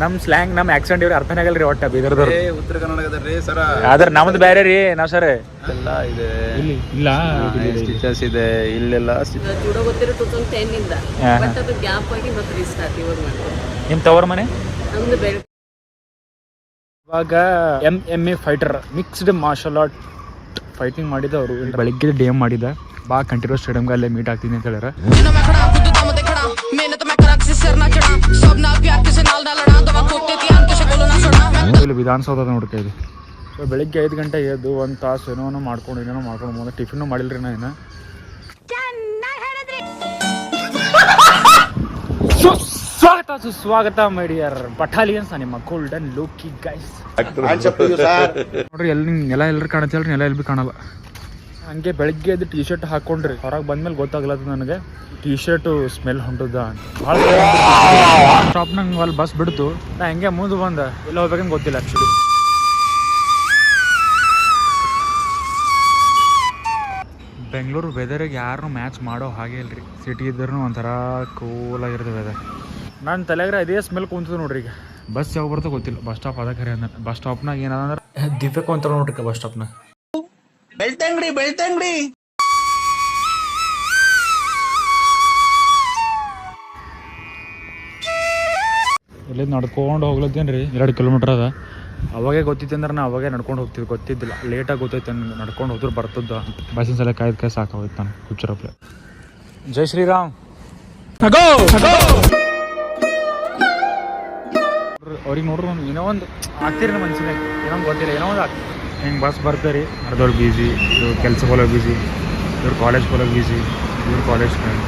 ನಮ್ಮ ಸ್ಲ್ಯಾಂಗ್ ನಮ್ಮ ಆಕ್ಸೆಂಟ್ ಇವ್ರಿಗೆ ಅರ್ಥನೇ ಆಗಲ್ರಿ ಒಟ್ಟ ಬೀದರ್ದವ್ರು. ಉತ್ತರ ಕನ್ನಡದ ರೀ ಸರ. ಆದ್ರೆ ನಮ್ದು ಬೇರೆ ರೀ ನಾವು ಸರ್ ಎಲ್ಲ ಇದೆ ಇಲ್ಲ ಟೀಚರ್ಸ್ ಇದೆ ಇಲ್ಲೆಲ್ಲ. ಜೂಡೋ ಗೊತ್ತಿರೋ 2010 ಇಂದ ಬಟ್ ಅದು ಗ್ಯಾಪ್ ಆಗಿ ಮತ್ತೆ ರೀಸ್ಟಾರ್ಟ್ ಇವಾಗ ಮಾಡ್ತೀವಿ. ನಿಮ್ಮ ತವರ ಮನೆ ನಮ್ದು ಬೇರೆ. ಇವಾಗ MMA fighter mixed martial art fighting ಮಾಡಿದವರು ಬೆಳಿಗ್ಗೆ DM ಮಾಡಿದ ಬಾ ಕಂಟಿನ್ಯೂ ಸ್ಟೇಡಿಯಮ್ಗೆ ಅಲ್ಲೇ ಮೀಟ್ ಆಗ್ತೀನಿ ಅಂತ ಹೇಳ್ಯಾರ. ಇಲ್ಲಿ ವಿಧಾನಸೌಧ ನೋಡ್ತಾ ಇದೆ. ಸೊ ಬೆಳಿಗ್ಗೆ 5 ಗಂಟೆಗೆ ಎದ್ದು 1 ತಾಸು ಏನೋ ಮಾಡ್ಕೊಂಡು ಮುಂದೆ ಟಿಫಿನ್ ಮಾಡಿಲ್ರಿ ನಾ ಇನ್ನು. ಸ್ವಾಗತ ಮೈಡಿಯರ್ ಬಟಾಲಿಯನ್ಸ್ ನಿಮ್ಮ ಗೋಲ್ಡನ್ ಲೋಕಿ ಗೈಸ್. ನೋಡ್ರಿ ನೆಲ ಎಲ್ಲರೂ ಕಾಣತ್ತಲ್ರಿ, ನೆಲ ಎಲ್ಲಿ ಕಾಣಲ್ಲ. ಹಂಗೆ ಬೆಳಿಗ್ಗೆ ಎದ್ದು ಟೀ ಶರ್ಟ್ ಹಾಕೊಂಡ್ರಿ ಹೊರಗೆ ಬಂದ್ಮೇಲೆ ಗೊತ್ತಾಗ್ಲತ್ತ ನನಗೆ ಟೀ ಶರ್ಟು ಸ್ಮೆಲ್ ಹೊಂಟದ ಅಂತ. ಭಾಳ ಸ್ಟಾಪ್ ನಂಗೆ ಅಲ್ಲಿ ಬಸ್ ಬಿಡ್ತು, ನಾ ಹೆಂಗೆ ಮುಂದೆ ಬಂದ ಎಲ್ಲ ಹೋಗ್ಬೇಕಂತ ಗೊತ್ತಿಲ್ಲ ಆ್ಯಕ್ಚುಲಿ. ಬೆಂಗಳೂರು ವೆದರಿಗೆ ಯಾರು ಮ್ಯಾಚ್ ಮಾಡೋ ಹಾಗೆ ಇಲ್ರಿ. ಸಿಟಿ ಇದ್ರೂ ಒಂಥರ ಕೂಲಾಗಿರ್ತದೆ ವೆದರ್. ನಾನು ತಲೆಗ್ರೆ ಅದೇ ಸ್ಮೆಲ್ ಕುಂತದ ನೋಡ್ರಿ. ಈಗ ಬಸ್ ಯಾವಾಗ ಬರ್ತೋ ಗೊತ್ತಿಲ್ಲ. ಬಸ್ ಸ್ಟಾಪ್ ಅದ ಖರೆ ಅಂದ. ಬಸ್ ಸ್ಟಾಪ್ನಾಗ ಏನಂದ್ರೆ ದಿವ್ಯಕ್ಕೆ ಅಂತ ನೋಡ್ರಿ ಬಸ್ ಸ್ಟಾಪ್ನಾಗ ಬೆಳ್ತಂಗಡಿ ಇಲ್ಲಿ ನಡ್ಕೊಂಡು ಹೋಗ್ಲತ್ತೇನ್ರಿ 2 ಕಿಲೋಮೀಟರ್ ಅದ. ಅವಾಗೇ ಗೊತ್ತಿತ್ತು ಅಂದ್ರೆ ನಾ ಅವಾಗೇ ನಡ್ಕೊಂಡು ಹೋಗ್ತಿದ್ವಿ. ಗೊತ್ತಿದ್ದಿಲ್ಲ, ಲೇಟಾಗಿ ಗೊತ್ತೈತೆ ನಡ್ಕೊಂಡು ಹೋದ್ರೆ ಬರ್ತದ. ಬಸ್ಸಿನ ಸಲ ಕಾಯ್ದು ಸಾಕಾಗೋಯ್ತು ನಾನು ಹುಚ್ಚರಪ್ಲೆ. ಜೈ ಶ್ರೀರಾಮ್. ಅವ್ರಿಗೆ ನೋಡ್ರಿ ಏನೋ ಒಂದು ಆಗ್ತೀರಿ ನಮ್ಮ ಮನ್ಸಿನಾಗ, ಏನೋ ಗೊತ್ತಿಲ್ಲ, ಏನೋ ಒಂದು ಆಗ್ತದೆ. ಹಿಂಗೆ ಬಸ್ ಬರ್ತಾರೆ, ಅರ್ಧವ್ರು ಬೀಸಿ, ಇವ್ರು ಕೆಲ್ಸಕ್ಕೆ ಹೋಗೋಕೆ ಬೀಸಿ, ಇವ್ರು ಕಾಲೇಜ್ಗೆ ಹೋಗೋಕೆ ಬೀಸಿ, ಇವ್ರು college friend.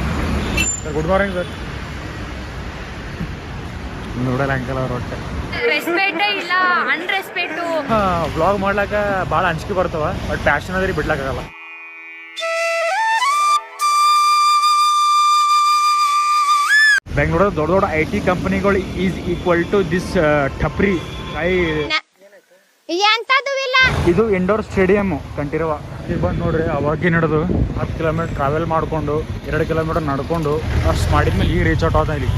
Sir good morning sir. ನೋಡಲ್ಲ ಅಂಕಲ್ ಅವ್ರ ಹೊಟ್ಟೆ ವ್ಲಾಗ್ ಮಾಡ್ಲಾಕ ಭಾಳ ಅಂಜಿಕೆ ಬರ್ತಾವ. ಬಟ್ ಪ್ಯಾಷನ್ ಅದ್ರಿ ಬಿಡ್ಲಾಕಾಗಲ್ಲ. ಬೆಂಗಳೂರು ದೊಡ್ಡ ದೊಡ್ಡ IT ಕಂಪನಿಗಳು ಈಸ್ ಈಕ್ವಲ್ ಟು ದಿಸ್ ಟಪ್ರಿ. ಇದು ಇಂಡೋರ್ ಸ್ಟೇಡಿಯಂ ಕಂಠೀರವ. ಈಗ ಬಂದು ನೋಡ್ರಿ, ಅವಾಗೇ ನಡೆದು 10 ಕಿಲೋಮೀಟರ್ ಟ್ರಾವೆಲ್ ಮಾಡ್ಕೊಂಡು 2 ಕಿಲೋಮೀಟರ್ ನಡ್ಕೊಂಡು ಅಷ್ಟು ಮಾಡಿದ್ಮೇಲೆ ಈಗ ರೀಚ್ ಔಟ್ ಆದ ಇಲ್ಲಿ.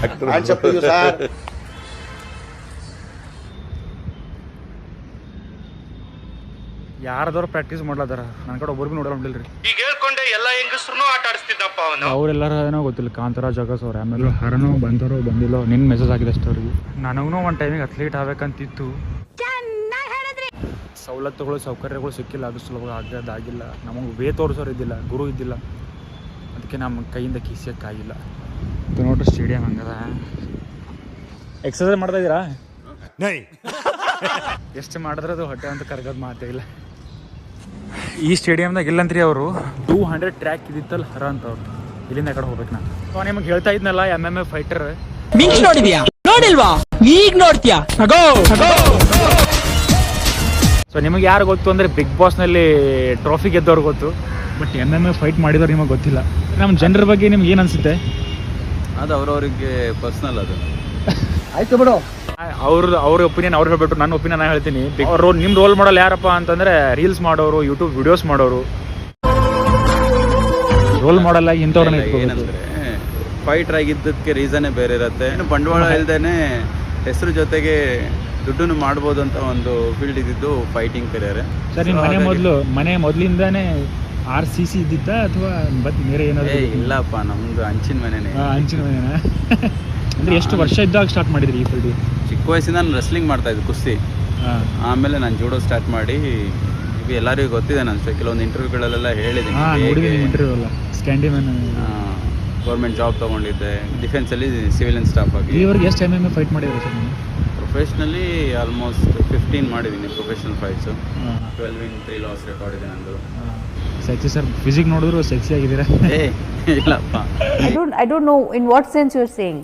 ಯಾರದವ್ರು ಪ್ರಾಕ್ಟೀಸ್ ಮಾಡ್ಲದಾರ, ನನ್ನ ಕಡೆ ಒಬ್ಬರು ಭೀ ನೋಡಲ್ಲ ಹೊಂಟಿಲ್ರಿ. ಈಗ ಹೇಳ್ಕೊಂಡೆ ಎಲ್ಲ ಹೆಂಗಸ್ರು ಆಟ ಆಡಿಸ್ತಿದ್ದಪ್ಪ ಅವನು. ಅವ್ರೆಲ್ಲರೂ ಏನೋ ಗೊತ್ತಿಲ್ಲ, ಕಾಂತಾರ ಜಗಸ್ ಅವ್ರು. ಆಮೇಲೆ ಹರನೋ ಬಂದರೋ ಬಂದಿಲ್ಲೋ, ನಿನ್ನ ಮೆಸೇಜ್ ಆಗಿದೆ ಅಷ್ಟು ಅವ್ರಿಗೆ. ನನಗೂ ಒಂದು ಟೈಮಿಗೆ ಅಥ್ಲೀಟ್ ಆಗ್ಬೇಕಂತಿತ್ತು. ಸವಲತ್ತುಗಳು ಸೌಕರ್ಯಗಳು ಸಿಕ್ಕಿಲ್ಲ, ಅದು ಸುಲಭ ಆಗೋದಾಗಿಲ್ಲ. ನಮಗೆ ವೇ ತೋರಿಸೋರು ಇದ್ದಿಲ್ಲ, ಗುರು ಇದ್ದಿಲ್ಲ, ಅದಕ್ಕೆ ನಮ್ಮ ಕೈಯಿಂದ ಕಿಸಿಯೋಕ್ಕಾಗಿಲ್ಲ. ನೋಡ್ರಿ ಸ್ಟೇಡಿಯಂ ಹಂಗದ. ಎಕ್ಸಸೈಸ್ ಮಾಡ್ತಾ ಇದ್ದೀರಾ? ಎಷ್ಟು ಮಾಡಿದ್ರೆ ಅದು ಹೊಟ್ಟೆ ಅಂತ ಕರ್ಗೋದು ಮಾತೇ ಇಲ್ಲ. ಈ ಸ್ಟೇಡಿಯಮ್ದಾಗ ಇಲ್ಲಂತ್ರಿ ಅವರು 200 ಟ್ರ್ಯಾಕ್ ಇದಿತ್ತಲ್ಲ ಹರ ಅಂತ ಅವ್ರು. ಇಲ್ಲಿಂದ ಕಡೆ ಹೋಗ್ಬೇಕು ನಾನು. ನಿಮಗೆ ಹೇಳ್ತಾ ಇದ್ನಲ್ಲ MMA ಫೈಟರ್ ನೋಡಿದ್ಯಾ? ನೋಡಿಲ್ವಾ? ಈಗ ನೋಡ್ತೀಯಾ? ಸೊ ನಿಮಗೆ ಯಾರು ಗೊತ್ತು ಅಂದರೆ ಬಿಗ್ ಬಾಸ್ನಲ್ಲಿ ಟ್ರೋಫಿ ಗೆದ್ದವ್ರು ಗೊತ್ತು. ಬಟ್ MMA ಫೈಟ್ ಮಾಡಿದವ್ರು ನಿಮಗೆ ಗೊತ್ತಿಲ್ಲ. ನಮ್ಮ ಜನರ ಬಗ್ಗೆ ನಿಮ್ಗೆ ಏನು ಅನಿಸುತ್ತೆ? ಅದು ಅವ್ರವ್ರಿಗೆ ಪರ್ಸ್ನಲ್. ಅದು ಆಯ್ತು ಬಿಡು. ಅವ್ರ ಒಪಿನಿಯನ್ ಅವ್ರು ಹೇಳ್ಬಿಟ್ಟು ನನ್ನ ಒಪಿನಿಯನ್ ನಾನು ಹೇಳ್ತೀನಿ. ಅವರು ನಿಮ್ಮ ರೋಲ್ ಮಾಡಲ್ ಯಾರಪ್ಪ ಅಂತಂದರೆ ರೀಲ್ಸ್ ಮಾಡೋರು, ಯೂಟ್ಯೂಬ್ ವಿಡಿಯೋಸ್ ಮಾಡೋರು. ರೋಲ್ ಮಾಡಲ್ ಆಗಿ ಇಂಥವ್ರನ್ನ ಏನಂದರೆ ಫೈಟರ್ ಆಗಿದ್ದಕ್ಕೆ ರೀಸನ್ನೇ ಬೇರೆ ಇರುತ್ತೆ. ಬಂಡವಾಳ ಇಲ್ದೇನೆ ಹೆಸರು ಜೊತೆಗೆ ದುಡ್ಡನ್ನು ಮಾಡ್ಬೋದು ಅಂತ ಒಂದು ಫೀಲ್ಡ್ ಇದ್ದಿದ್ದು ಫೈಟಿಂಗ್ ಕರಿಯರ್. ಸರ್ ನಿಮ್ಮ ಮನೆ ಮೊದಲಿಂದಾನೇ RCC ಇದ್ದಿತ್ತ ಅಥವಾ ಬೇರೆ ಏನಾದ್ರು? ಇಲ್ಲಪ್ಪ, ನಮ್ದು ಹಂಚಿನ ಮನೆನೇ. ಹಂಚಿನ ಮನೆನಾ? ಅಂದರೆ ಎಷ್ಟು ವರ್ಷ ಇದ್ದಾಗ ಸ್ಟಾರ್ಟ್ ಮಾಡಿದ್ರಿ ಈ ಫೀಲ್ಡ್? ಚಿಕ್ಕ ವಯಸ್ಸಿಂದ ನಾನು ರೆಸ್ಲಿಂಗ್ ಮಾಡ್ತಾ ಇದ್ದೆ, ಕುಸ್ತಿ. ಆಮೇಲೆ ನಾನು ಜೂಡೋ ಸ್ಟಾರ್ಟ್ ಮಾಡಿ, ಈಗ ಎಲ್ಲರಿಗೂ ಗೊತ್ತಿದೆ. ನಾನು ಕೆಲವೊಂದು ಇಂಟರ್ವ್ಯೂಗಳಲ್ಲೆಲ್ಲ ಹೇಳಿದ್ದೀನಿ. ಗೌರ್ಮೆಂಟ್ ಜಾಬ್ ತೊಗೊಂಡಿದ್ದೆ, ಡಿಫೆನ್ಸಲ್ಲಿ ಸಿವಿಲಿಯನ್ ಸ್ಟಾಫ್ ಆಗಿ. ಈವರೆಗೆ ಎಷ್ಟು MMA ಫೈಟ್ ಮಾಡಿದ್ರು ಸರ್ ನೀವು? ಪ್ರೊಫೆಷ್ನಲಿ ಆಲ್ಮೋಸ್ಟ್ 15 ಮಾಡಿದ್ದೀನಿ professional fights. 12 win 3 loss record ಇದೆ ನಂದು. ಸೆಕ್ಸಿ ಸರ್, ಫಿಸಿಕ್ ನೋಡಿದ್ರು ಸೆಕ್ಸಿ ಆಗಿದ್ದೀರಾ? ಇಲ್ಲಪ್ಪ. I don't know in what sense you're saying.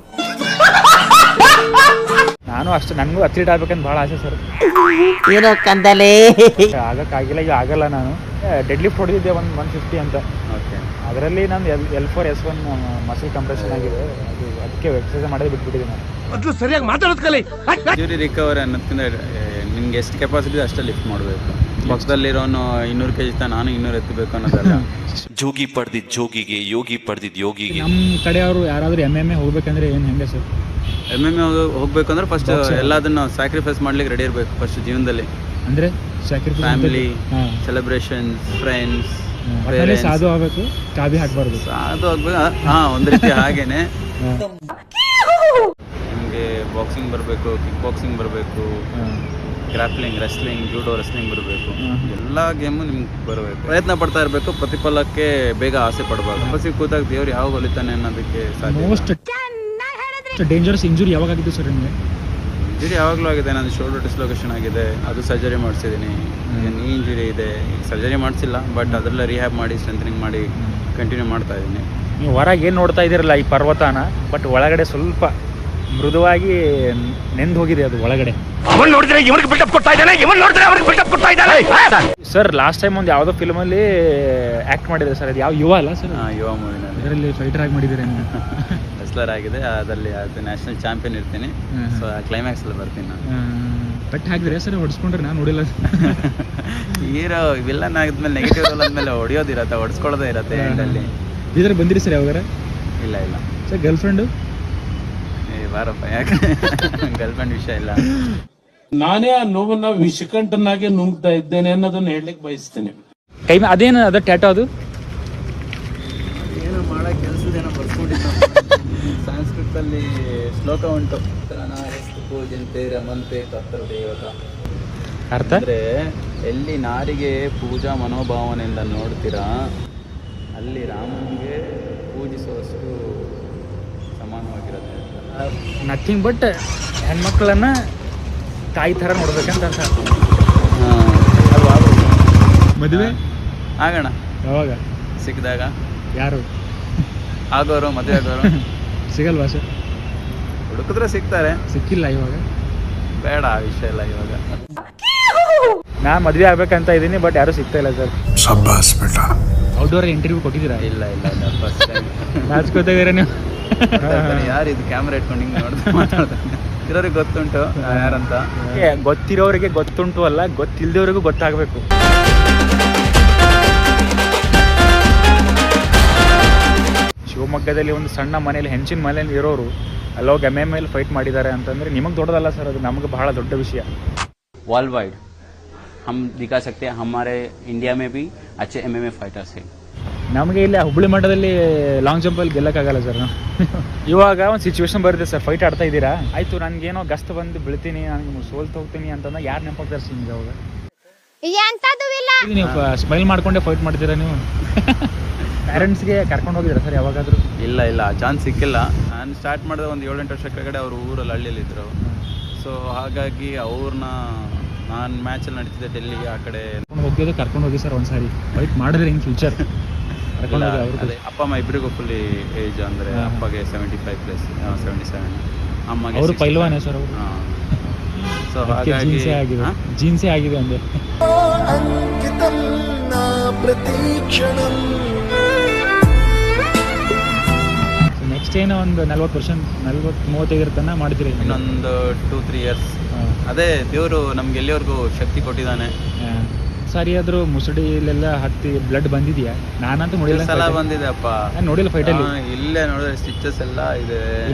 ನಾನು ಅಷ್ಟೇ, ನನಗೂ ಅಥ್ಲೀಟ್ ಆಗ್ಬೇಕಂತ ಭಾಳ ಆಸೆ ಸರ್. ಏನೋ ಕಂದಲೇ ಆಗಕ್ಕಾಗಿಲ್ಲ, ಈಗ ಆಗಲ್ಲ. ನಾನು ಡೆಡ್ ಲಿಫ್ಟ್ ಹೊಡೆದಿದ್ದೆ 150 ಅಂತ. ಓಕೆ. ಅದರಲ್ಲಿ ನಾನು L4 S1 ಮಸಲ್ ಕಂಪ್ರೆಷನ್ ಆಗಿದೆ. ಅದಕ್ಕೆ ಎಕ್ಸಸೈಸ್ ಮಾಡೋದು ಬಿಟ್ಬಿಟ್ಟಿದ್ದೀನಿ ನಾನು. ಮೊದಲು ಸರಿಯಾಗಿ ಮಾತಾಡೋದು ಕಲಿ. ಇಂಜುರಿ ರಿಕವರಿ ಅನ್ನೋದಕ್ಕಿಂತ ನಿಮ್ಗೆ ಎಷ್ಟು ಕೆಪಾಸಿಟಿ ಅಷ್ಟೇ ಲಿಫ್ಟ್ ಮಾಡಬೇಕು. ಪಕ್ಕದಲ್ಲಿರೋನು 200 kg ನಾನು 200 ಎತ್ತಬೇಕು ಅನ್ನೋದಲ್ಲ. ಜೋಗಿ ಪಡೆದಿದ್ದ ಜೋಗಿಗೆ, ಯೋಗಿ ಪಡೆದಿದ್ದ ಯೋಗಿಗೆ. ನಮ್ಮ ಕಡೆಯವರು ಯಾರಾದರೂ MMA ಹೋಗ್ಬೇಕಂದ್ರೆ ಏನು ಹೆಂಗೆ ಸರ್? MMA ಹೋಗ್ಬೇಕಂದ್ರೆ ಫಸ್ಟ್ ಎಲ್ಲದನ್ನ ಸ್ಯಾಕ್ರಿಫೈಸ್ ಮಾಡ್ಲಿಕ್ಕೆ ರೆಡಿ ಇರಬೇಕು ಫಸ್ಟ್ ಜೀವನದಲ್ಲಿ. ಅಂದ್ರೆ ಫ್ಯಾಮಿಲಿ, ಸೆಲೆಬ್ರೇಷನ್ಸ್, ಫ್ರೆಂಡ್ಸ್, ಸಾಧು ಆಗ್ಬೇಕು, ಕಾಬಿ ಹಾಕ್ಬಾರ್ದು. ಸಾಧು ಆಗ್ಬೇಕು, ಒಂದ್ ರೀತಿ ಹಾಗೇನೆ. ನಿಮಗೆ ಬಾಕ್ಸಿಂಗ್ ಬರಬೇಕು, ಕಿಕ್ ಬಾಕ್ಸಿಂಗ್ ಬರಬೇಕು, ಗ್ರಾಪ್ಲಿಂಗ್, ರೆಸ್ಲಿಂಗ್, ಜೂಡೋ, ರೆಸ್ಲಿಂಗ್ ಬರಬೇಕು. ಎಲ್ಲ ಗೇಮು ನಿಮ್ಗೆ ಬರಬೇಕು. ಪ್ರಯತ್ನ ಪಡ್ತಾ ಇರಬೇಕು. ಪ್ರತಿಫಲಕ್ಕೆ ಬೇಗ ಆಸೆ ಪಡಬಾರ್ದು. ಬಸ್ಸಿಗೆ ಕೂತಾಗ ದೇವ್ರು ಯಾವಾಗ ಹೊಲಿತಾನೆ ಅನ್ನೋದಕ್ಕೆ ಸಾಧ್ಯ. ಮೋಸ್ಟ್ ಡೇಂಜರಸ್ ಇಂಜುರಿ ಯಾವಾಗ ಆಗಿದ್ದು ಸರ್ ನಿಮಗೆ? ಇಂಜುರಿ ಯಾವಾಗಲೂ ಆಗಿದೆ. ನಾನು ಶೋಲ್ಡರ್ ಡಿಸ್ಲೊಕೇಶನ್ ಆಗಿದೆ, ಅದು ಸರ್ಜರಿ ಮಾಡಿಸಿದ್ದೀನಿ. ನೀ ಇಂಜುರಿ ಇದೆ, ಸರ್ಜರಿ ಮಾಡಿಸಿಲ್ಲ, ಬಟ್ ಅದೆಲ್ಲ ರಿಹ್ಯಾಬ್ ಮಾಡಿ ಸ್ಟ್ರೆಂಥನಿಂಗ್ ಮಾಡಿ ಕಂಟಿನ್ಯೂ ಮಾಡ್ತಾ ಇದ್ದೀನಿ. ನೀವು ಹೊರಗೆ ಏನು ನೋಡ್ತಾ ಇದ್ದೀರಲ್ಲ ಈ ಪರ್ವತನ, ಬಟ್ ಒಳಗಡೆ ಸ್ವಲ್ಪ ಮೃದುವಾಗಿ ನೆಂದು ಹೋಗಿದೆ ಅದು ಒಳಗಡೆ. ಸರ್ ಲಾಸ್ಟ್ ಟೈಮ್ ಒಂದು ಯಾವುದೋ ಫಿಲ್ಮಲ್ಲಿ ಆ್ಯಕ್ಟ್ ಮಾಡಿದ್ದಾರೆ ಸರ್, ಅದು ಯಾವ ಯುವ ಅಲ್ಲ ಸರ್? ಯುವ ಮೂವಿನಲ್ಲಿ ಇದರಲ್ಲಿ ಫೈಟರ್ ಆಗಿ ಮಾಡಿದ್ದಾರೆ. ರೆಸ್ಲರ್ ಆಗಿದೆ, ಅದರಲ್ಲಿ ಅದು ನ್ಯಾಷನಲ್ ಚಾಂಪಿಯನ್ ಇರ್ತೀನಿ. ಸೊ ಕ್ಲೈಮ್ಯಾಕ್ಸ್ ಅಲ್ಲಿ ಬರ್ತೀನಿ ನಾನು. ಬಟ್ ಹಾಕಿದ್ರೆ ಸರ್ ಹೊಡ್ಸ್ಕೊಂಡ್ರೆ ನಾನು ನೋಡಿಲ್ಲ. ಹೀರೋ ವಿಲ್ಲನ್ ಆಗಿದ್ಮೇಲೆ ನೆಗೆಟಿವ್ ರೋಲ್ ಆದ್ಮೇಲೆ ಹೊಡಿಯೋದಿರತ್ತೆ, ಹೊಡ್ಸ್ಕೊಳ್ಳೋದೇ ಇರತ್ತೆ ಎಂಡಲ್ಲಿ. ಇದ್ರ ಬಂದಿರಿ ಸರ್ ಯಾವಾಗಾರ? ಇಲ್ಲ ಸರ್ ಗರ್ಲ್ ಫ್ರೆಂಡು? ಬಾರಪ್ಪ, ಯಾಕೆ ಗರ್ಲ್ ಫ್ರೆಂಡ್ ವಿಷಯ ಇಲ್ಲ. ನಾನೇ ಆ ನೋವನ್ನ ವಿಷಕಂಠನಾಗೆ ನುಂಗ್ತಾ ಇದ್ದೇನೆ ಅನ್ನೋದನ್ನ ಹೇಳಲಿಕ್ಕೆ ಬಯಸ್ತೇನೆ. ಕೈ ಅದೇನು ಅದ ಟ್ಯಾಟೋ? ಅದು ಏನೋ ಮಾಡೋ ಕೆಲಸದೇನೋ ಬರ್ಸ್ಕೊಂಡಿದ್ದ. ಸಂಸ್ಕೃತದಲ್ಲಿ ಶ್ಲೋಕ ಉಂಟು, ಪೂಜಂತೆ ರಮಂತೆ ತತ್ರ ದೇವತ. ಅರ್ಥ ಅಂದ್ರೆ ಎಲ್ಲಿ ನಾರಿಗೆ ಪೂಜಾ ಮನೋಭಾವನೆಯಿಂದ ನೋಡ್ತೀರಾ, ಅಲ್ಲಿ ರಾಮನಿಗೆ ಪೂಜಿಸುವಷ್ಟು ಸಮಾನವಾಗಿರುತ್ತೆ. ನಥಿಂಗ್ ಬಟ್ ಹೆಣ್ಮಕ್ಳನ್ನ ತಾಯಿ ಥರ ನೋಡ್ಬೇಕಂತ ಅರ್ಥ. ಮದುವೆ ಆಗೋಣ ಯಾವಾಗ? ಸಿಕ್ಕಿದಾಗ. ಯಾರು ಆಗೋರು, ಮದುವೆ ಆಗೋರು ಸಿಗಲ್ವಾ ಸರ್? ಹುಡುಕಿದ್ರೆ ಸಿಗ್ತಾರೆ. ಸಿಕ್ಕಿಲ್ಲ ಇವಾಗ? ಬೇಡ, ಆ ವಿಷಯ ಇಲ್ಲ ಇವಾಗ. ನಾ ಮದುವೆ ಆಗ್ಬೇಕಂತ ಇದ್ದೀನಿ, ಬಟ್ ಯಾರು ಸಿಗ್ತಾ ಇಲ್ಲ ಸರ್. ಔಟ್ಡೋರ್ ಇಂಟರ್ವ್ಯೂ ಕೊಟ್ಟಿದ್ದೀರಾ? ಇಲ್ಲ ಫಸ್ಟ್ ಟೈಮ್. ನಾಚ್ಕೋತಾ ಇದೀರ ನೀವು? ಯಾರು ಇದು ಕ್ಯಾಮ್ರಾ ಇಟ್ಕೊಂಡು ಹಿಂಗೆ ನೋಡ್ತಾ ಮಾತಾಡ್ತಾರೆ? ಇರೋರಿಗೆ ಗೊತ್ತುಂಟು ಯಾರಂತ. ಗೊತ್ತಿರೋರಿಗೆ ಗೊತ್ತುಂಟು ಅಲ್ಲ, ಗೊತ್ತಿಲ್ದವ್ರಿಗೂ ಗೊತ್ತಾಗಬೇಕು. ಶಿವಮೊಗ್ಗದಲ್ಲಿ ಒಂದು ಸಣ್ಣ ಮನೇಲಿ, ಹೆಂಚಿನ ಮನೇಲಿ ಇರೋರು ಅಲ್ಲೋಗಿ MMA ಫೈಟ್ ಮಾಡಿದ್ದಾರೆ ಅಂತಂದ್ರೆ ನಿಮಗೆ ದೊಡ್ಡದಲ್ಲ ಸರ್, ಅದು ನಮಗೆ ಬಹಳ ದೊಡ್ಡ ವಿಷಯ. वर्ल्ड वाइड हम दिखा सकते हैं, हमारे इंडिया में भी अच्छे MMA फाइटर्स हैं. ನಮಗೆ ಇಲ್ಲಿ ಹುಬ್ಬಳ್ಳಿ ಮಠದಲ್ಲಿ ಲಾಂಗ್ ಜಂಪಲ್ಲಿ ಗೆಲ್ಲಕ್ಕಾಗಲ್ಲ ಸರ್. ಇವಾಗ ಒಂದು ಸಿಚುವೇಶನ್ ಬರುತ್ತೆ ಸರ್, ಫೈಟ್ ಆಡ್ತಾ ಇದ್ದೀರಾ, ಆಯ್ತು ನನಗೇನೋ ಗಸ್ತ್ ಬಂದು ಬೀಳ್ತೀನಿ, ನನಗೆ ಸೋಲ್ತು ಹೋಗ್ತೀನಿ ಅಂತಂದ್ರೆ ಯಾರು ನೆನಪಾಗ್ತಾರೆ ಸರ್ ನಿಮ್ಗೆ? ಅವಾಗ ನೀವು ಸ್ಮೈಲ್ ಮಾಡ್ಕೊಂಡೆ ಫೈಟ್ ಮಾಡ್ತೀರಾ ನೀವು? ಪೇರೆಂಟ್ಸ್ಗೆ ಕರ್ಕೊಂಡು ಹೋಗಿದ್ದೀರಾ ಸರ್ ಯಾವಾಗಾದರೂ? ಇಲ್ಲ ಚಾನ್ಸ್ ಸಿಕ್ಕಿಲ್ಲ. ನಾನು ಸ್ಟಾರ್ಟ್ ಮಾಡಿದ ಒಂದು 7-8 ವರ್ಷ ಕೆಳಗಡೆ ಅವರು ಊರಲ್ಲಿ ಹಳ್ಳಿಯಲ್ಲಿದ್ದರು. ಸೊ ಹಾಗಾಗಿ ಅವ್ರನ್ನ ನಾನು ಮ್ಯಾಚಲ್ಲಿ ನಡೀತಿದ್ದೆ ಡೆಲ್ಲಿಗೆ, ಆ ಕಡೆ ಹೋಗಿದ್ದು ಕರ್ಕೊಂಡು ಹೋಗಿ ಸರ್ ಒಂದ್ಸಾರಿ ಫೈಟ್ ಮಾಡಿದ್ರೆ ಇನ್ ಫ್ಯೂಚರ್. ಅದೇ ಅಪ್ಪ ಅಮ್ಮ ಇಬ್ಬರಿಗೂ ಫುಲ್ಲಿ ಏಜ್, ಅಂದರೆ ಅಪ್ಪಗೆ 75+, 77, ಅಮ್ಮಗೆ ಅವರು ಪೈಲ್ವಾನೆ ಸರ್ ಅವರು. ಸೊ ಹಾಗಾಗಿ ಜೀನ್ಸೇ ಆಗಿದೆ ಅಂದೆ. ನೆಕ್ಸ್ಟ್ ಏನೋ ಒಂದು 40-35 ತನಕ ಮಾಡ್ತೀರಿ? ಇನ್ನೊಂದು 2-3 ಇಯರ್ಸ್. ಅದೇ ದೇವರು ನಮ್ಗೆ ಎಲ್ಲಿವರೆಗೂ ಶಕ್ತಿ ಕೊಟ್ಟಿದ್ದಾನೆ. ಸರಿ ಆದ್ರೂ ಮುಸುಡಿಲೆಲ್ಲ ಹತ್ತಿ ಬ್ಲಡ್ ಬಂದಿದ್ಯಾ? ನಾನಂತೂ ನೋಡಿಲ್ಲ. ಸಲ ಬಂದಿದೆ ಅಪ್ಪ, ನೋಡಿಲ್ಲ ಫೈಟಲ್ಲಿ. ಇಲ್ಲೇ ನೋಡಿದ್ರೆ ಸ್ಟಿಚಸ್ ಎಲ್ಲ ಇದೆ.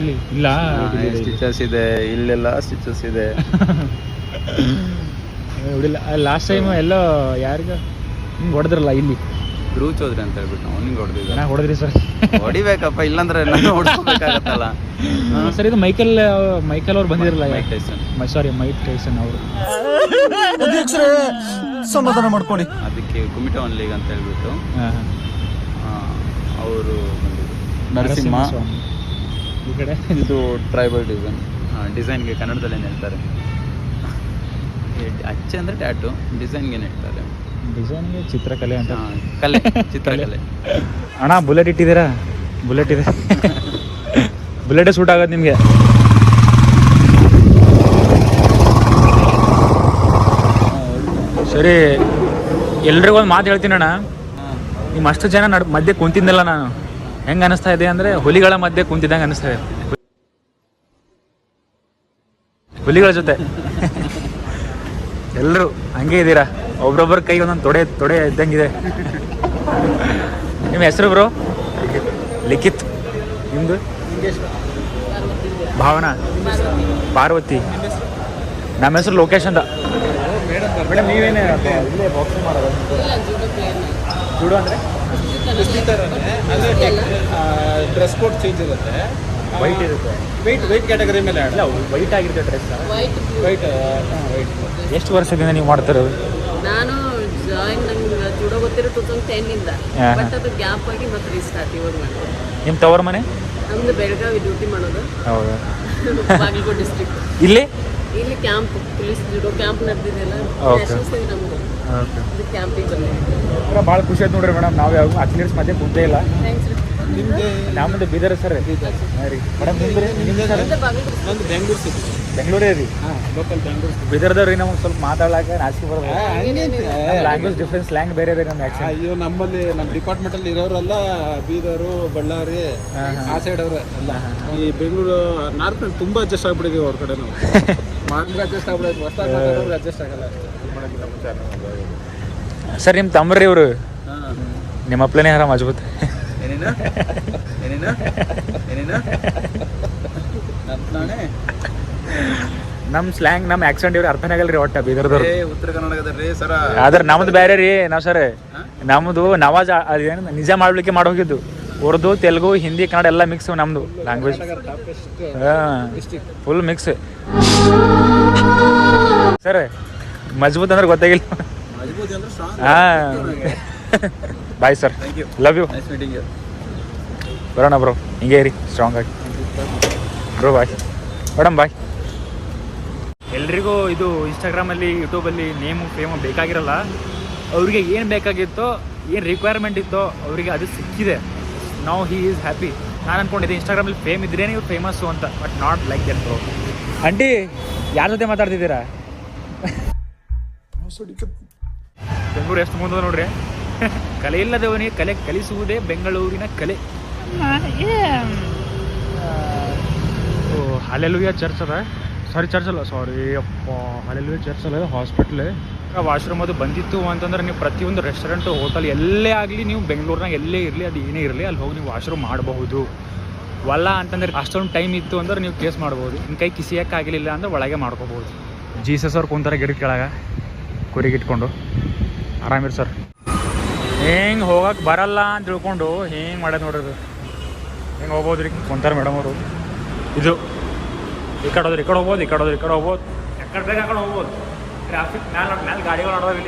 ಇಲ್ಲ ಸ್ಟಿಚಸ್ ಇದೆ, ಇಲ್ಲೆಲ್ಲ ಸ್ಟಿಚಸ್ ಇದೆ. ನೋಡಿಲ್ಲ. ಲಾಸ್ಟ್ ಟೈಮ್ ಎಲ್ಲೋ ಯಾರಿಗ ಹಿಂಗೆ ಹೊಡೆದ್ರಲ್ಲ ಇಲ್ಲಿ, ಧ್ರುವ್ ಚೌಧರಿ ಅಂತ ಹೇಳ್ಬಿಟ್ಟು ಅವ್ನಿಗೆ ಹೊಡೆದಿದ್ದೆ. ನಾ ಹೊಡೆದ್ರಿ ಸರ್? ಹೊಡಿಬೇಕಪ್ಪ, ಇಲ್ಲಾಂದ್ರೆ ಹೊಡ್ಸ್ಬೇಕಾಗತ್ತಲ್ಲ ಸರ್. ಇದು ಮೈಕಲ್ ಅವ್ರು ಬಂದಿರಲ್ಲ? ಮೈಕ್ ಟೈಸನ್ ಅವರು. ಸಮಾಧಾನ ಮಾಡ್ಕೊಳ್ಳಿ. ಅದಕ್ಕೆ ಕುಮಿಟಾ ಒನ್ ಲೀಗ್ ಅಂತ ಹೇಳ್ಬಿಟ್ಟು ಅವರು ನರಸಿಂಹ. ಈ ಕಡೆ ಇದು ಟ್ರೈಬಲ್ ಡಿಸೈನ್ಗೆ ಕನ್ನಡದಲ್ಲಿ ಏನು ಹೇಳ್ತಾರೆ? ಅಚ್ಚೆ ಅಂದರೆ ಟ್ಯಾಟು, ಡಿಸೈನ್ಗೆ ಏನು ಹೇಳ್ತಾರೆ? ಡಿಸೈನ್ಗೆ ಚಿತ್ರಕಲೆ ಅಂತ. ಕಲೆ, ಚಿತ್ರಕಲೆ. ಅಣ್ಣ ಬುಲೆಟ್ ಇಟ್ಟಿದ್ದೀರಾ? ಬುಲೆಟ್ ಇದೆ. ಬುಲೆಟೇ ಸೂಟ್ ಆಗೋದು ನಿಮಗೆ. ಸರಿ, ಎಲ್ರಿಗೂ ಒಂದು ಮಾತು ಹೇಳ್ತೀನಿ ಅಣ್ಣ. ನಿಮ್ಮ ಅಷ್ಟು ಜನ ಮಧ್ಯೆ ಕುಂತಿದ್ದಲ್ಲ ನಾನು, ಹೆಂಗೆ ಅನಿಸ್ತಾ ಇದೆ ಅಂದರೆ ಹುಲಿಗಳ ಮಧ್ಯೆ ಕುಂತಿದ್ದಂಗೆ ಅನಿಸ್ತಾ ಇದೆ. ಹುಲಿಗಳ ಜೊತೆ ಎಲ್ಲರೂ ಹಂಗೆ ಇದ್ದೀರಾ, ಒಬ್ರೊಬ್ಬರ ಕೈ ಒಂದೊಂದು ತೊಡೆ ಇದ್ದಂಗಿದೆ. ನಿಮ್ಮ ಹೆಸರು ಬ್ರೋ? ಲಿಖಿತ್. ನಿಮ್ಮದು? ಭಾವನಾ, ಪಾರ್ವತಿ. ನಮ್ಮ ಹೆಸರು ಲೋಕೇಶ್ ಅಂತ. ಮೇಡಮ್ ನೀವೇನೇ ಇಲ್ಲೇ ಬಾಕ್ಸಿಂಗ್ ಮಾಡೋದು? ಇಲ್ಲ, ಜೂಡೋ ಪ್ಲೇಯರ್. ಜೂಡೋ ಅಂದರೆ ಡ್ರೆಸ್ ಕೋಡ್ ಚೇಂಜ್ ಇರುತ್ತೆ, ವೈಟ್ ಇರುತ್ತೆ. ವೆಯ್ಟ್ ಕ್ಯಾಟಗರಿ ಮೇಲೆ ಇಲ್ಲ, ವೈಟ್ ಆಗಿರುತ್ತೆ ಡ್ರೆಸ್. ವೈಟ್ ಎಷ್ಟು ವರ್ಷದಿಂದ ನೀವು ಮಾಡ್ತಿರೋದು? ನಾನು ಜಾಯಿನ್ ನಂಗೆ ಜೂಡೋ ಗೊತ್ತಿರೋ 2010 ಇಂದ. ಹಾ. ಬಟ್ ಅದು ಗ್ಯಾಪ್ ಆಗಿ ಮತ್ತೆ ರೀಸ್ಟಾರ್ಟ್ ಇವಾಗ ಮಾಡೋದು. ನಿಮ್ಮ ತವರ ಮನೆ? ನಮ್ದು ಬೆಳಗಾವಿ ಡ್ಯೂಟಿ ಮಾಡೋದು. ಹೌದಾ? ಬಾಗಲಕೋಟೆ ಡಿಸ್ಟ್ರಿಕ್ಟ್. ಇಲ್ಲಿ ಇಲ್ಲಿ ಕ್ಯಾಂಪ್, ಪೊಲೀಸ್ ಜೂಡೋ ಕ್ಯಾಂಪ್ ನಡೆದಿದೆಯಲ್ಲ, Okay. ನ್ಯಾಷನಲ್ಸ್ ಇದೆ ನಮ್ದು. ಓಕೆ. ಇದು ಕ್ಯಾಂಪಿಗೆ ಬಂದಿದೆ. ಭಾಳ ಖುಷಿ ಆಯ್ತು ನೋಡ್ರಿ ಮೇಡಮ್. ನಾವು ಯಾವ ಅಥ್ಲೀಟ್ಸ್ ಮಧ್ಯೆ ಕುಂತೇ ಇಲ್ಲ. ಥ್ಯಾಂಕ್ಸ್ ರೀ. ನಮ್ಮದು ಬೀದರ್ ಸರ್. ಹಾಂ ರೀ ಮೇಡಮ್, ನಿಮ್ದು ಸರ್? ಬಾಗಲಕೋಟೆ. ನಂದು ಬೆಂಗಳೂರು ಸಿಟಿ. ಬೆಂಗಳೂರೇ ರೀ. ಲೋಕಲ್ ಬೆಂಗಳೂರು. ಬೀದರ್ದವ್ರಿ ನಮಗೆ ಸ್ವಲ್ಪ ಮಾತಾಡಕ್ಕೆ ನಾಚಿಕೆ ಬರೋದು. ಲ್ಯಾಂಗ್ವೇಜ್ ಡಿಫ್ರೆನ್ಸ್, ಸ್ಲ್ಯಾಂಗ್ ಬೇರೆ ಇದೆ ನಮ್ಮ ಆ್ಯಕ್ಚುಲಿ. ಅಯ್ಯೋ, ನಮ್ಮಲ್ಲಿ ನಮ್ಮ ಡಿಪಾರ್ಟ್ಮೆಂಟಲ್ಲಿ ಇರೋರೆಲ್ಲ ಬೀದರು, ಬಳ್ಳಾರಿ ಆ ಸೈಡ್ ಅವ್ರೆ ಎಲ್ಲ. ಈ ಬೆಂಗಳೂರು ನಾರ್ತ್ ತುಂಬ ಅಡ್ಜಸ್ಟ್ ಆಗ್ಬಿಟ್ಟಿದ್ದೀವಿ ಅವ್ರ ಕಡೆ. ನಾವು ಮಾಡಿದ್ರೆ ಅಡ್ಜಸ್ಟ್ ಆಗ್ಬಿಡೋದು, ಹೊಸ ಅಡ್ಜಸ್ಟ್ ಆಗಲ್ಲ. ಸರ್ ನಿಮ್ಮ ತಮ್ಮರ್ರಿ ಇವರು? ನಿಮ್ಮ ಅಪ್ಲನೇ ಹರ ಮಜಬೂತ್. ಏನೇನು ಏನೇನು ಏನೇನು ನಾನೇ ನಮ್ಮ ಸ್ಲ್ಯಾಂಗ್, ನಮ್ಮ ಆ್ಯಕ್ಸೆಂಟ್ ಇವ್ರು ಅರ್ಥನೇ ಆಗಲ್ಲ ರೀ ಒಟ್ಟು ಬೀದರ್ದವ್ರು. ಉತ್ತರ ಕನ್ನಡದ ರೀ ಸರ. ಆದ್ರೆ ನಮ್ದು ಬೇರೆ ರೀ. ನಾವು ಸರ್ ನಮ್ಮದು ನವಾಜ್ ಅದೇನು ನಿಜ ಮಾಡ್ಲಿಕ್ಕೆ ಮಾಡಿ ಹೋಗಿದ್ದು. ಉರ್ದು, ತೆಲುಗು, ಹಿಂದಿ, ಕನ್ನಡ ಎಲ್ಲ ಮಿಕ್ಸ್ ನಮ್ಮದು ಲ್ಯಾಂಗ್ವೇಜ್. ಹಾಂ, ಫುಲ್ ಮಿಕ್ಸ್. ಸರ್ ಮಜಬೂತ್ ಅಂದ್ರೆ ಗೊತ್ತಾಗಿಲ್ಲ. ಮಜಬೂತ್ ಅಂದ್ರೆ ಸ್ಟ್ರಾಂಗ್. ಹಾಂ, bye sir, love you. Nice meeting you. ಬರೋಣ ಬ್ರೋ, ಹಿಂಗೆ ಇರಿ ಸ್ಟ್ರಾಂಗ್ ಆಗಿ ಬ್ರೋ. ಬಾಯ್ ಮೇಡಮ್, ಬಾಯ್. ಎಲ್ರಿಗೂ ಇದು ಇನ್ಸ್ಟಾಗ್ರಾಮಲ್ಲಿ, ಯೂಟ್ಯೂಬಲ್ಲಿ ನೇಮು ಫೇಮು ಬೇಕಾಗಿರಲ್ಲ. ಅವರಿಗೆ ಏನು ಬೇಕಾಗಿತ್ತೋ, ಏನು ರಿಕ್ವೈರ್ಮೆಂಟ್ ಇತ್ತೋ ಅವರಿಗೆ ಅದು ಸಿಕ್ಕಿದೆ. Now he is happy. ನಾನು ಅಂದ್ಕೊಂಡಿದ್ದೆ ಇನ್ಸ್ಟಾಗ್ರಾಮಲ್ಲಿ ಫೇಮ್ ಇದ್ರೇ ನೀವು ಫೇಮಸ್ಸು ಅಂತ, but not like that bro. Aunty, ಯಾರ ಜೊತೆ ಮಾತಾಡ್ತಿದ್ದೀರಾ? ಬೆಂಗಳೂರು ಎಷ್ಟು ಮುಂದೆ ನೋಡ್ರಿ. ಕಲೆ ಇಲ್ಲದವನಿಗೆ ಕಲೆ ಕಲಿಸುವುದೇ ಬೆಂಗಳೂರಿನ ಕಲೆ. ಓ, ಹಲ್ಲೆಲೂಯಾ ಚರ್ಚ್ ಅದ. ಚರ್ಚ್ ಅಲ್ಲ, ಅಪ್ಪ, ಹಲ್ಲೆಲೂಯಾ ಚರ್ಚ್ ಅಲ್ಲ, ಹಾಸ್ಪಿಟ್ಲ್. ವಾಶ್ರೂಮ್ ಅದು ಬಂದಿತ್ತು ಅಂತಂದ್ರೆ ನೀವು ಪ್ರತಿಯೊಂದು ರೆಸ್ಟೋರೆಂಟು, ಹೋಟೆಲ್ ಎಲ್ಲೇ ಆಗಲಿ, ನೀವು ಬೆಂಗಳೂರಿನಾಗ ಎಲ್ಲೇ ಇರಲಿ, ಅದು ಏನೇ ಇರಲಿ, ಅಲ್ಲಿ ಹೋಗಿ ನೀವು ವಾಶ್ರೂಮ್ ಮಾಡಬಹುದು. ವಲ್ಲ ಅಂತಂದ್ರೆ ಅಷ್ಟೊಂದು ಟೈಮ್ ಇತ್ತು ಅಂದ್ರೆ ನೀವು ಕೇಸ್ ಮಾಡ್ಬೋದು. ನಿಮ್ಮ ಕೈ ಕಿಸಿಯೋಕ್ಕಾಗಲಿಲ್ಲ ಅಂದ್ರೆ ಒಳಗೆ ಮಾಡ್ಕೋಬೋದು. ಜೀಸಸ್ ಅವ್ರು ಕುಂತಾರೆ ಗಿಡದ ಕೆಳಗೆ ಕುರಿಗಿಟ್ಕೊಂಡು. ಆರಾಮಿರಿ ಸರ್. ಹಿಂಗೆ ಹೋಗಕ್ಕೆ ಬರಲ್ಲ ಅಂತ ತಿಳ್ಕೊಂಡು ಹಿಂಗೆ ಮಾಡೋದು ನೋಡ್ರಿ. ಹಿಂಗೆ ಹೋಗ್ಬೋದು ರೀ, ಕುಂತಾರೆ ಮೇಡಮ್ ಅವರು. ಇದು ಈ ಕಡೆ ಹೋದ್ರೆ ಈ ಕಡೆ ಹೋಗ್ಬೋದು, ಈ ಕಡೆ ಹೋದ್ರೆ ಈ ಕಡೆ ಹೋಗ್ಬೋದು, ಎಕ್ಕಡೆ ಬೇಕು ಆ ಕಡೆ ಹೋಗ್ಬೋದು. ಟ್ರಾಫಿಕ್ ಮ್ಯಾಲೆ ಗಾಡಿಗಳು ಆಡೋದಿಲ್ಲ.